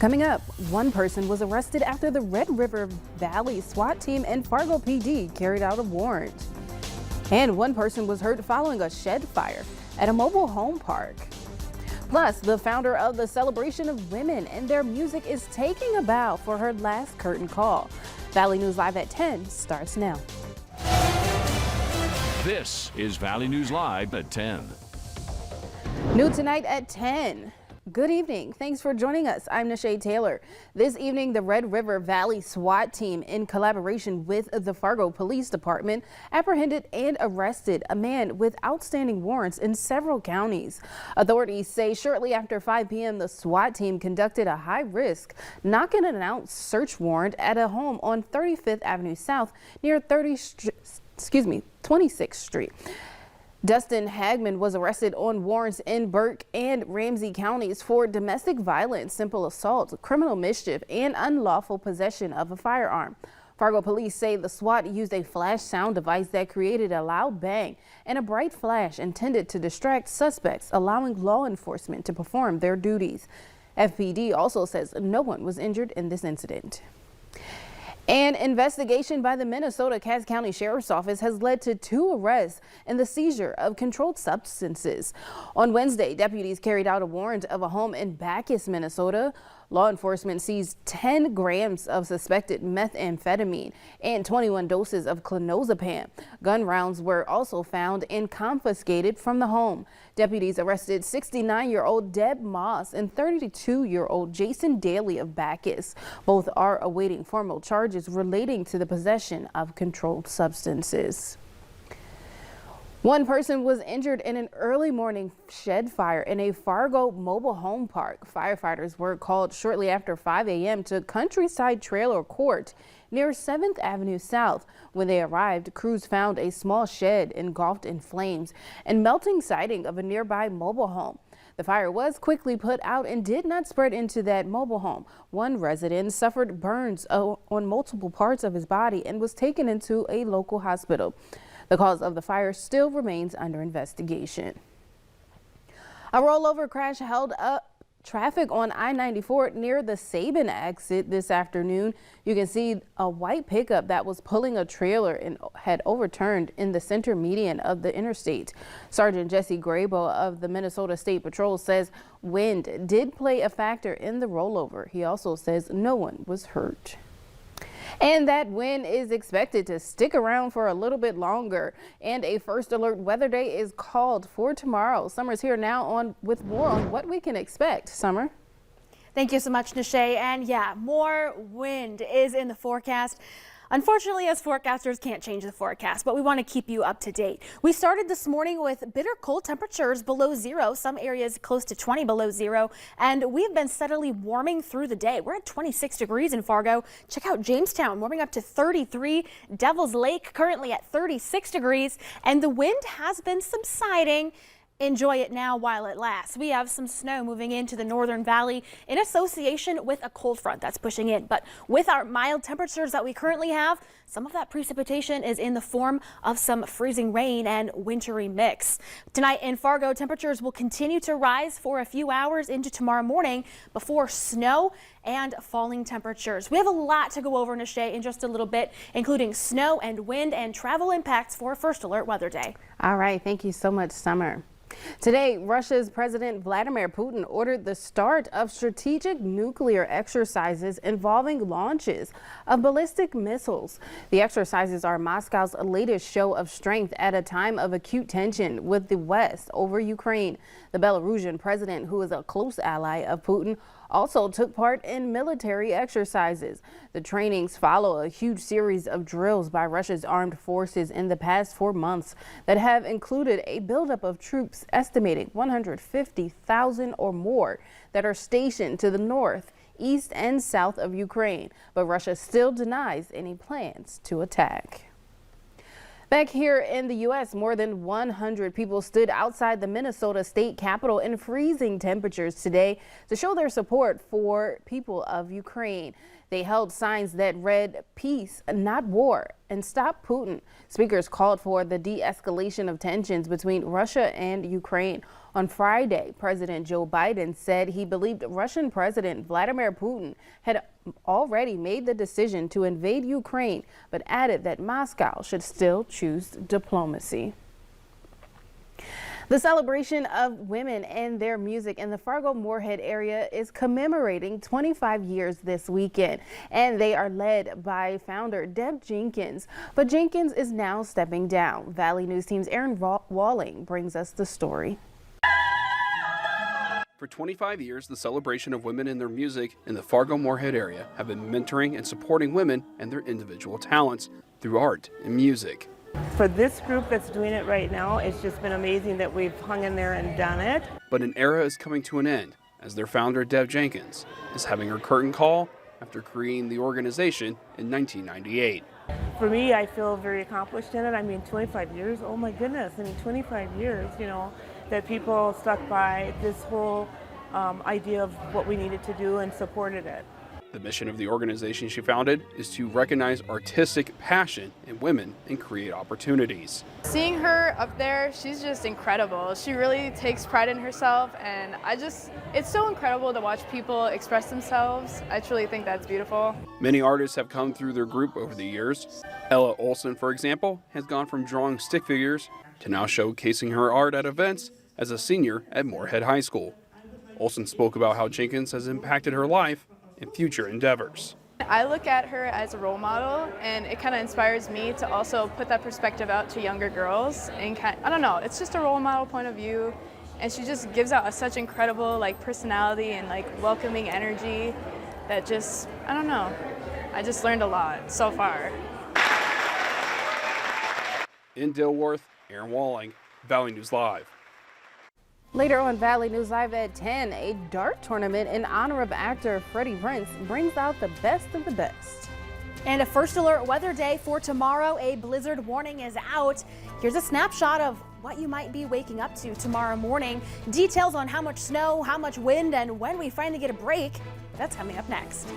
Coming up, one person was arrested after the Red River Valley SWAT team and Fargo PD carried out a warrant. And one person was hurt following a shed fire at a mobile home park. Plus, the founder of the Celebration of Women and their music is taking a bow for her last curtain call. Valley News Live at 10 starts now. This is Valley News Live at 10. New tonight at 10. Good evening. Thanks for joining us. I'm Nisha Taylor. This evening, the Red River Valley SWAT team, in collaboration with the Fargo Police Department, apprehended and arrested a man with outstanding warrants in several counties. Authorities say shortly after 5 p.m., the SWAT team conducted a high-risk, knock-and-announce search warrant at a home on 35th Avenue South near 26th Street. Dustin Hagman was arrested on warrants in Burke and Ramsey counties for domestic violence, simple assault, criminal mischief, and unlawful possession of a firearm. Fargo police say the SWAT used a flash sound device that created a loud bang and a bright flash intended to distract suspects, allowing law enforcement to perform their duties. FPD also says no one was injured in this incident. An investigation by the Minnesota Cass County Sheriff's Office has led to 2 arrests in the seizure of controlled substances. On Wednesday, deputies carried out a warrant of a home in Bacchus, Minnesota. Law enforcement seized 10 grams of suspected methamphetamine and 21 doses of clonazepam. Gun rounds were also found and confiscated from the home. Deputies arrested 69-year-old Deb Moss and 32-year-old Jason Daly of Bacchus. Both are awaiting formal charges relating to the possession of controlled substances. One person was injured in an early morning shed fire in a Fargo mobile home park. Firefighters were called shortly after 5 a.m. to Countryside Trailer Court near 7th Avenue South. When they arrived, crews found a small shed engulfed in flames and melting siding of a nearby mobile home. The fire was quickly put out and did not spread into that mobile home. One resident suffered burns on multiple parts of his body and was taken into a local hospital. The cause of the fire still remains under investigation. A rollover crash held up traffic on I-94 near the Sabin exit this afternoon. You can see a white pickup that was pulling a trailer and had overturned in the center median of the interstate. Sergeant Jesse Grabo of the Minnesota State Patrol says wind did play a factor in the rollover. He also says no one was hurt. And that wind is expected to stick around for a little bit longer. And a first alert weather day is called for tomorrow. Summer's here now with more on what we can expect. Summer. Thank you so much, Nisha. And yeah, more wind is in the forecast. Unfortunately, as forecasters can't change the forecast, but we want to keep you up to date. We started this morning with bitter cold temperatures below zero, some areas close to 20 below zero, and we've been steadily warming through the day. We're at 26 degrees in Fargo. Check out Jamestown, warming up to 33. Devil's Lake currently at 36 degrees, and the wind has been subsiding. Enjoy it now while it lasts. We have some snow moving into the northern valley in association with a cold front that's pushing in. But with our mild temperatures that we currently have, some of that precipitation is in the form of some freezing rain and wintry mix. Tonight in Fargo, temperatures will continue to rise for a few hours into tomorrow morning before snow and falling temperatures. We have a lot to go over, Nisha, in just a little bit, including snow and wind and travel impacts for First Alert Weather Day. All right. Thank you so much, Summer. Today, Russia's President Vladimir Putin ordered the start of strategic nuclear exercises involving launches of ballistic missiles. The exercises are Moscow's latest show of strength at a time of acute tension with the West over Ukraine. The Belarusian president, who is a close ally of Putin, also took part in military exercises. The trainings follow a huge series of drills by Russia's armed forces in the past 4 months that have included a buildup of troops estimating 150,000 or more that are stationed to the north, east and south of Ukraine. But Russia still denies any plans to attack. Back here in the U.S., more than 100 people stood outside the Minnesota state capitol in freezing temperatures today to show their support for people of Ukraine. They held signs that read "Peace, not war," and "Stop Putin." Speakers called for the de-escalation of tensions between Russia and Ukraine. On Friday, President Joe Biden said he believed Russian President Vladimir Putin had already made the decision to invade Ukraine, but added that Moscow should still choose diplomacy. The celebration of women and their music in the Fargo-Moorhead area is commemorating 25 years this weekend, and they are led by founder Deb Jenkins. But Jenkins is now stepping down. Valley News Team's Aaron Walling brings us the story. For 25 years, the celebration of women and their music in the Fargo-Moorhead area have been mentoring and supporting women and their individual talents through art and music. For this group that's doing it right now, it's just been amazing that we've hung in there and done it. But an era is coming to an end as their founder, Deb Jenkins, is having her curtain call after creating the organization in 1998. For me, I feel very accomplished in it. I mean, 25 years, oh my goodness. I mean, 25 years, that people stuck by this whole idea of what we needed to do and supported it. The mission of the organization she founded is to recognize artistic passion in women and create opportunities. Seeing her up there, she's just incredible. She really takes pride in herself, and it's so incredible to watch people express themselves. I truly think that's beautiful. Many artists have come through their group over the years. Ella Olsen, for example, has gone from drawing stick figures to now showcasing her art at events as a senior at Moorhead High School. Olsen spoke about how Jenkins has impacted her life and future endeavors. I look at her as a role model, and it kind of inspires me to also put that perspective out to younger girls. And I don't know, it's just a role model point of view, and she just gives out such incredible personality and welcoming energy that I don't know, I just learned a lot so far. In Dilworth, Aaron Walling, Valley News Live. Later on Valley News Live at 10, a dart tournament in honor of actor Freddie Prinze brings out the best of the best. And a first alert weather day for tomorrow. A blizzard warning is out. Here's a snapshot of what you might be waking up to tomorrow morning. Details on how much snow, how much wind, and when we finally get a break. That's coming up next.